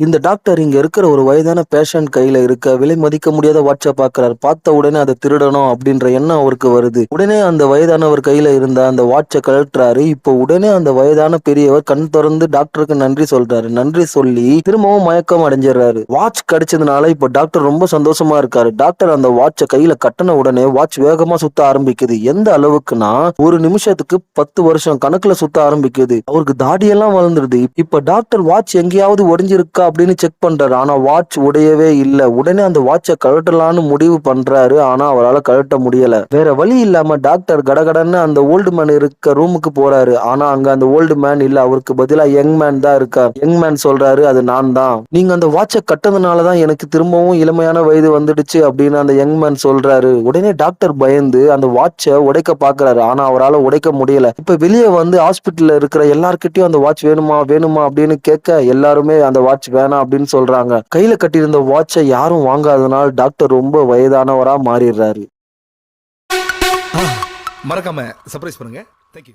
இந்த டாக்டர் இங்க இருக்கிற ஒரு வயதான பேஷண்ட் கையில இருக்க விலை மதிக்க முடியாத வாட்ச பாக்குறாரு. பார்த்த உடனே அதை திருடணும் அப்படின்ற எண்ணம் அவருக்கு வருது. உடனே அந்த வயதானவர் கையில இருந்த அந்த வாட்ச கழட்டுறாரு. இப்போ உடனே அந்த வயதான பெரியவர் கண் திறந்து டாக்டருக்கு நன்றி சொல்றாரு. நன்றி சொல்லி திரும்பவும் மயக்கம் அடைஞ்சிடறாரு. வாட்ச் கிடைச்சதுனால இப்போ டாக்டர் ரொம்ப சந்தோஷமா இருக்காரு. டாக்டர் அந்த வாட்ச கையில கட்டின உடனே வாட்ச் வேகமா சுத்த ஆரம்பிக்குது. எந்த அளவுக்குன்னா ஒரு நிமிஷத்துக்கு 10 வருஷம் கணக்குல சுத்த ஆரம்பிக்குது. அவருக்கு தாடியெல்லாம் வளர்ந்துருது. இப்ப டாக்டர் வாட்ச் எங்கேயாவது ஒடிஞ்சிருக்கா அப்படின்னு செக் பண்றாரு. ஆனா வாட்ச் உடையவே இல்ல. உடனே அந்த வாட்சை கழட்டலான்னு முடிவு பண்றாரு. ஆனா அவரால கழட்ட முடியல. வேற வழி இல்லாம டாக்டர் கடகடன்னு அந்த ஓல்டு மேன் இருக்க ரூமுக்கு போறாரு. ஆனா அங்க அந்த ஓல்டு மேன் இல்ல. அவருக்கு பதிலா யங் மேன் தான் இருக்கார். யங் மேன் சொல்றாரு, அது நான் தான். நீங்க அந்த வாட்சை கட்டதுனாலதான் எனக்கு திரும்பவும் இளமையான வயது வந்துடுச்சு அப்படின்னு அந்த யங் மேன் சொல்றாரு. உடனே டாக்டர் பயந்து அந்த வாட்சை உடைக்க பாக்குறாரு. ஆனா அவரால உடைக்க முடியல. இப்ப வெளியே வந்து ஹாஸ்பிட்டல்ல இருக்கிற எல்லார்கிட்டயும் அந்த வாட்ச் வேணுமா வேணுமா அப்படின்னு கேட்க எல்லாருமே அந்த வாட்ச் வேணாம் அப்படின்னு சொல்றாங்க. கையில கட்டியிருந்த வாட்சை யாரும் வாங்காதனால டாக்டர் ரொம்ப வயதானவரா மாறிடுறாரு. மறக்காம சர்ப்ரைஸ் பண்ணுங்க. தேங்க்யூ.